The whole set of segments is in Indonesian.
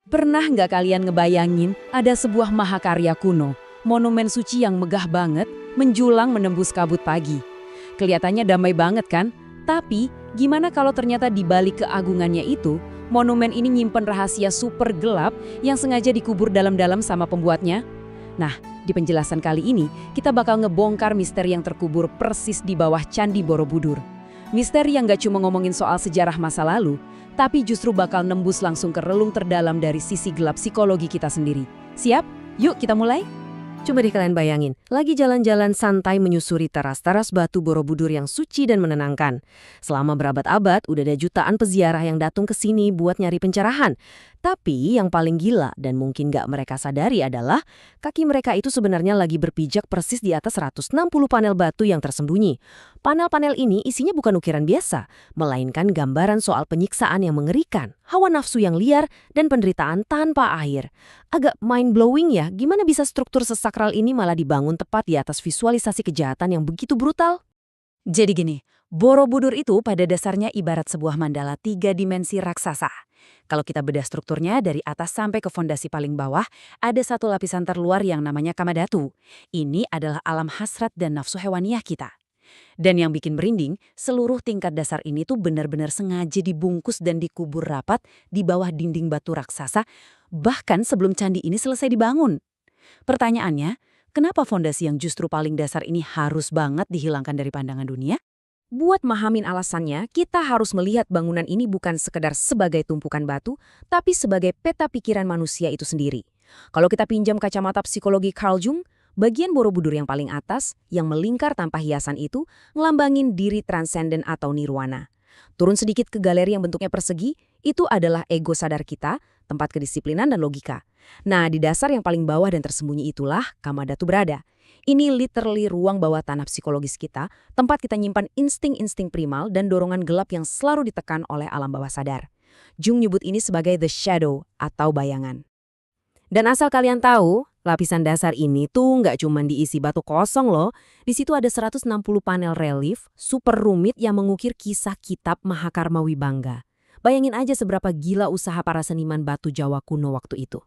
Pernah nggak kalian ngebayangin ada sebuah mahakarya kuno, monumen suci yang megah banget, menjulang menembus kabut pagi? Kelihatannya damai banget kan? Tapi, gimana kalau ternyata di balik keagungannya itu, monumen ini nyimpen rahasia super gelap yang sengaja dikubur dalam-dalam sama pembuatnya? Nah, di penjelasan kali ini, kita bakal ngebongkar misteri yang terkubur persis di bawah Candi Borobudur. Misteri yang gak cuma ngomongin soal sejarah masa lalu, tapi justru bakal nembus langsung ke relung terdalam dari sisi gelap psikologi kita sendiri. Siap? Yuk kita mulai! Coba deh kalian bayangin, lagi jalan-jalan santai menyusuri teras-teras batu Borobudur yang suci dan menenangkan. Selama berabad-abad, udah ada jutaan peziarah yang datang ke sini buat nyari pencerahan. Tapi yang paling gila dan mungkin gak mereka sadari adalah kaki mereka itu sebenarnya lagi berpijak persis di atas 160 panel batu yang tersembunyi. Panel-panel ini isinya bukan ukiran biasa, melainkan gambaran soal penyiksaan yang mengerikan, hawa nafsu yang liar, dan penderitaan tanpa akhir. Agak mind-blowing ya, gimana bisa struktur sesakral ini malah dibangun tepat di atas visualisasi kejahatan yang begitu brutal? Jadi gini, Borobudur itu pada dasarnya ibarat sebuah mandala 3 dimensi raksasa. Kalau kita bedah strukturnya dari atas sampai ke fondasi paling bawah, ada satu lapisan terluar yang namanya Kamadhatu. Ini adalah alam hasrat dan nafsu hewaniah kita. Dan yang bikin merinding, seluruh tingkat dasar ini tuh benar-benar sengaja dibungkus dan dikubur rapat di bawah dinding batu raksasa, bahkan sebelum candi ini selesai dibangun. Pertanyaannya, kenapa fondasi yang justru paling dasar ini harus banget dihilangkan dari pandangan dunia? Buat mahamin alasannya, kita harus melihat bangunan ini bukan sekedar sebagai tumpukan batu, tapi sebagai peta pikiran manusia itu sendiri. Kalau kita pinjam kacamata psikologi Carl Jung, bagian Borobudur yang paling atas, yang melingkar tanpa hiasan itu, ngelambangin diri transenden atau nirwana. Turun sedikit ke galeri yang bentuknya persegi, itu adalah ego sadar kita, tempat kedisiplinan dan logika. Nah, di dasar yang paling bawah dan tersembunyi itulah Kamadhatu berada. Ini literally ruang bawah tanah psikologis kita, tempat kita nyimpan insting-insting primal dan dorongan gelap yang selalu ditekan oleh alam bawah sadar. Jung nyebut ini sebagai the shadow atau bayangan. Dan asal kalian tahu, lapisan dasar ini tuh nggak cuma diisi batu kosong loh. Di situ ada 160 panel relief, super rumit yang mengukir kisah kitab Mahakarma Wibangga. Bayangin aja seberapa gila usaha para seniman batu Jawa kuno waktu itu.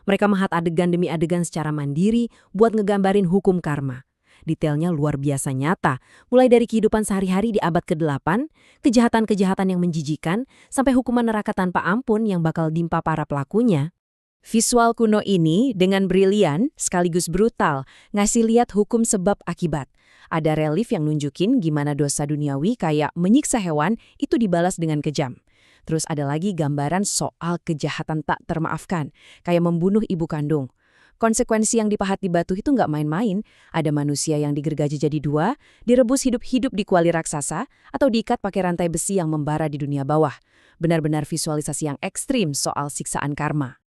Mereka mahat adegan demi adegan secara mandiri buat ngegambarin hukum karma. Detailnya luar biasa nyata, mulai dari kehidupan sehari-hari di abad ke-8, kejahatan-kejahatan yang menjijikan, sampai hukuman neraka tanpa ampun yang bakal dimpa para pelakunya. Visual kuno ini dengan brilian sekaligus brutal ngasih lihat hukum sebab akibat. Ada relief yang nunjukin gimana dosa duniawi kayak menyiksa hewan itu dibalas dengan kejam. Terus ada lagi gambaran soal kejahatan tak termaafkan, kayak membunuh ibu kandung. Konsekuensi yang dipahat di batu itu nggak main-main. Ada manusia yang digergaji jadi 2, direbus hidup-hidup di kuali raksasa, atau diikat pakai rantai besi yang membara di dunia bawah. Benar-benar visualisasi yang ekstrim soal siksaan karma.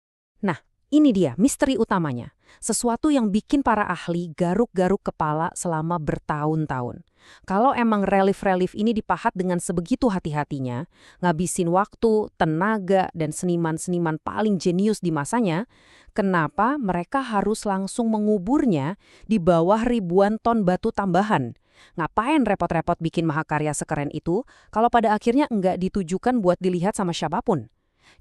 Nah, ini dia misteri utamanya. Sesuatu yang bikin para ahli garuk-garuk kepala selama bertahun-tahun. Kalau emang relief-relief ini dipahat dengan sebegitu hati-hatinya, ngabisin waktu, tenaga, dan seniman-seniman paling jenius di masanya, kenapa mereka harus langsung menguburnya di bawah ribuan ton batu tambahan? Ngapain repot-repot bikin mahakarya sekeren itu kalau pada akhirnya nggak ditujukan buat dilihat sama siapapun?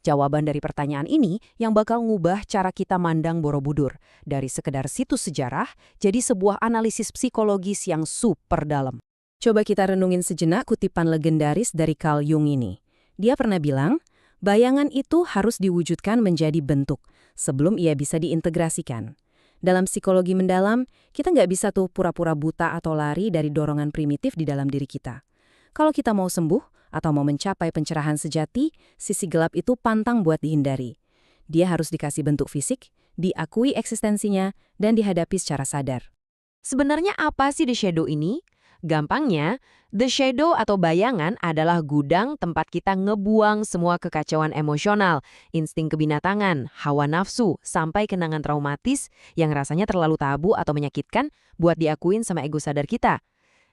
Jawaban dari pertanyaan ini yang bakal ngubah cara kita mandang Borobudur dari sekedar situs sejarah jadi sebuah analisis psikologis yang super dalam. Coba kita renungin sejenak kutipan legendaris dari Carl Jung ini. Dia pernah bilang, bayangan itu harus diwujudkan menjadi bentuk sebelum ia bisa diintegrasikan. Dalam psikologi mendalam, kita nggak bisa tuh pura-pura buta atau lari dari dorongan primitif di dalam diri kita. Kalau kita mau sembuh, atau mau mencapai pencerahan sejati, sisi gelap itu pantang buat dihindari. Dia harus dikasih bentuk fisik, diakui eksistensinya, dan dihadapi secara sadar. Sebenarnya apa sih The Shadow ini? Gampangnya, The Shadow atau bayangan adalah gudang tempat kita ngebuang semua kekacauan emosional, insting kebinatangan, hawa nafsu, sampai kenangan traumatis yang rasanya terlalu tabu atau menyakitkan buat diakuin sama ego sadar kita.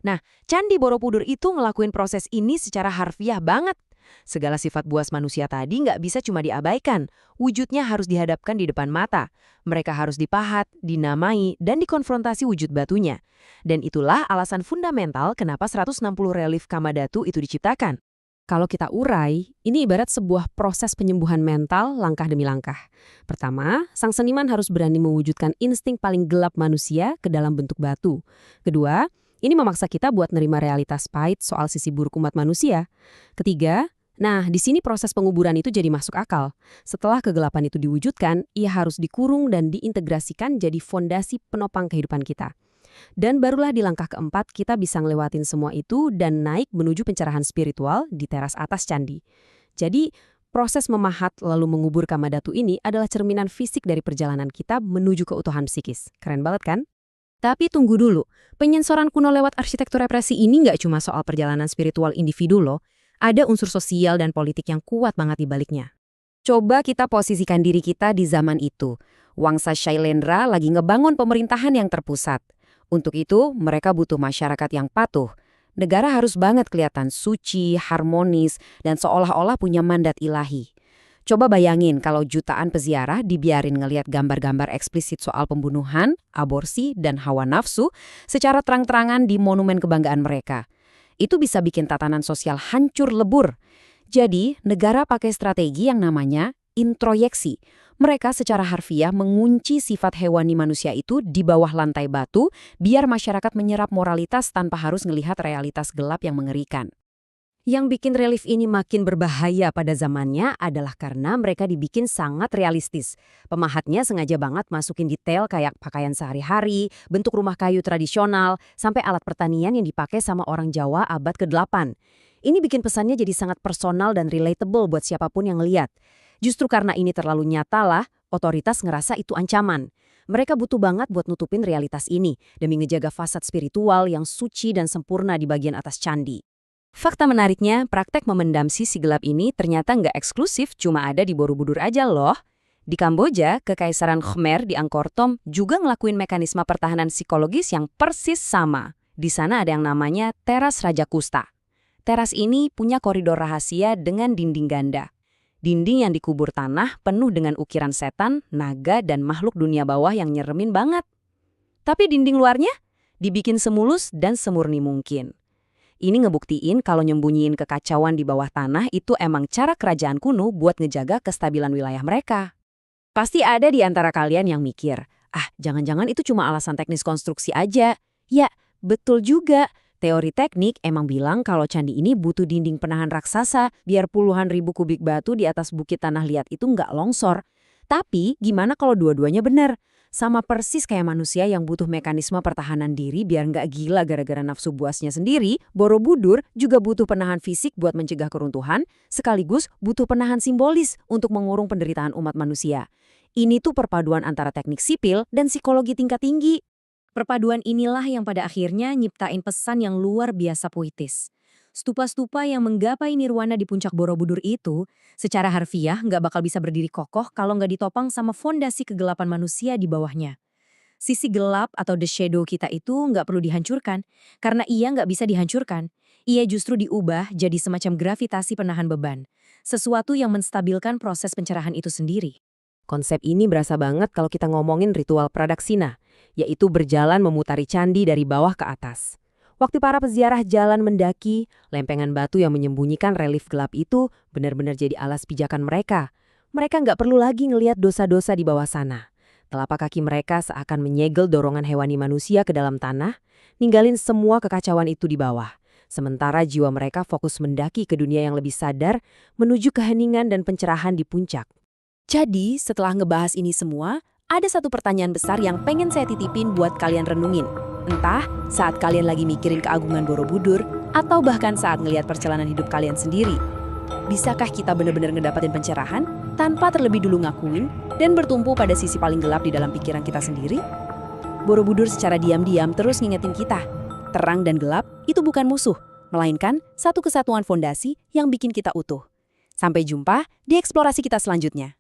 Nah, Candi Borobudur itu ngelakuin proses ini secara harfiah banget. Segala sifat buas manusia tadi nggak bisa cuma diabaikan. Wujudnya harus dihadapkan di depan mata. Mereka harus dipahat, dinamai, dan dikonfrontasi wujud batunya. Dan itulah alasan fundamental kenapa 160 relief Kamadhatu itu diciptakan. Kalau kita urai, ini ibarat sebuah proses penyembuhan mental langkah demi langkah. Pertama, sang seniman harus berani mewujudkan insting paling gelap manusia ke dalam bentuk batu. Kedua, ini memaksa kita buat nerima realitas pahit soal sisi buruk umat manusia. Ketiga, nah di sini proses penguburan itu jadi masuk akal. Setelah kegelapan itu diwujudkan, ia harus dikurung dan diintegrasikan jadi fondasi penopang kehidupan kita. Dan barulah di langkah keempat kita bisa ngelewatin semua itu dan naik menuju pencerahan spiritual di teras atas candi. Jadi, proses memahat lalu mengubur Kamadhatu ini adalah cerminan fisik dari perjalanan kita menuju keutuhan psikis. Keren banget kan? Tapi tunggu dulu, penyensoran kuno lewat arsitektur represi ini nggak cuma soal perjalanan spiritual individu loh, ada unsur sosial dan politik yang kuat banget di baliknya. Coba kita posisikan diri kita di zaman itu. Wangsa Shailendra lagi ngebangun pemerintahan yang terpusat. Untuk itu, mereka butuh masyarakat yang patuh. Negara harus banget kelihatan suci, harmonis, dan seolah-olah punya mandat ilahi. Coba bayangin kalau jutaan peziarah dibiarin ngelihat gambar-gambar eksplisit soal pembunuhan, aborsi, dan hawa nafsu secara terang-terangan di monumen kebanggaan mereka. Itu bisa bikin tatanan sosial hancur lebur. Jadi, negara pakai strategi yang namanya introyeksi. Mereka secara harfiah mengunci sifat hewani manusia itu di bawah lantai batu biar masyarakat menyerap moralitas tanpa harus melihat realitas gelap yang mengerikan. Yang bikin relief ini makin berbahaya pada zamannya adalah karena mereka dibikin sangat realistis. Pemahatnya sengaja banget masukin detail kayak pakaian sehari-hari, bentuk rumah kayu tradisional, sampai alat pertanian yang dipakai sama orang Jawa abad ke-8. Ini bikin pesannya jadi sangat personal dan relatable buat siapapun yang ngeliat. Justru karena ini terlalu nyata lah, otoritas ngerasa itu ancaman. Mereka butuh banget buat nutupin realitas ini demi ngejaga fasad spiritual yang suci dan sempurna di bagian atas candi. Fakta menariknya, praktek memendam sisi gelap ini ternyata nggak eksklusif cuma ada di Borobudur aja loh. Di Kamboja, Kekaisaran Khmer di Angkor Thom juga ngelakuin mekanisme pertahanan psikologis yang persis sama. Di sana ada yang namanya Teras Raja Kusta. Teras ini punya koridor rahasia dengan dinding ganda. Dinding yang dikubur tanah penuh dengan ukiran setan, naga, dan makhluk dunia bawah yang nyeremin banget. Tapi dinding luarnya dibikin semulus dan semurni mungkin. Ini ngebuktiin kalau nyembunyiin kekacauan di bawah tanah itu emang cara kerajaan kuno buat ngejaga kestabilan wilayah mereka. Pasti ada di antara kalian yang mikir, jangan-jangan itu cuma alasan teknis konstruksi aja. Ya, betul juga. Teori teknik emang bilang kalau candi ini butuh dinding penahan raksasa biar puluhan ribu kubik batu di atas bukit tanah liat itu nggak longsor. Tapi gimana kalau dua-duanya benar? Sama persis kayak manusia yang butuh mekanisme pertahanan diri biar nggak gila gara-gara nafsu buasnya sendiri, Borobudur juga butuh penahan fisik buat mencegah keruntuhan, sekaligus butuh penahan simbolis untuk mengurung penderitaan umat manusia. Ini tuh perpaduan antara teknik sipil dan psikologi tingkat tinggi. Perpaduan inilah yang pada akhirnya nyiptain pesan yang luar biasa puitis. Stupa-stupa yang menggapai nirwana di puncak Borobudur itu, secara harfiah nggak bakal bisa berdiri kokoh kalau nggak ditopang sama fondasi kegelapan manusia di bawahnya. Sisi gelap atau the shadow kita itu nggak perlu dihancurkan, karena ia nggak bisa dihancurkan. Ia justru diubah jadi semacam gravitasi penahan beban, sesuatu yang menstabilkan proses pencerahan itu sendiri. Konsep ini berasa banget kalau kita ngomongin ritual pradaksina, yaitu berjalan memutari candi dari bawah ke atas. Waktu para peziarah jalan mendaki, lempengan batu yang menyembunyikan relief gelap itu benar-benar jadi alas pijakan mereka. Mereka nggak perlu lagi ngelihat dosa-dosa di bawah sana. Telapak kaki mereka seakan menyegel dorongan hewani manusia ke dalam tanah, ninggalin semua kekacauan itu di bawah. Sementara jiwa mereka fokus mendaki ke dunia yang lebih sadar, menuju keheningan dan pencerahan di puncak. Jadi, setelah ngebahas ini semua, ada satu pertanyaan besar yang pengen saya titipin buat kalian renungin. Entah saat kalian lagi mikirin keagungan Borobudur, atau bahkan saat ngelihat perjalanan hidup kalian sendiri. Bisakah kita benar-benar ngedapetin pencerahan tanpa terlebih dulu ngakuin dan bertumpu pada sisi paling gelap di dalam pikiran kita sendiri? Borobudur secara diam-diam terus ngingetin kita, terang dan gelap itu bukan musuh, melainkan satu kesatuan fondasi yang bikin kita utuh. Sampai jumpa di eksplorasi kita selanjutnya.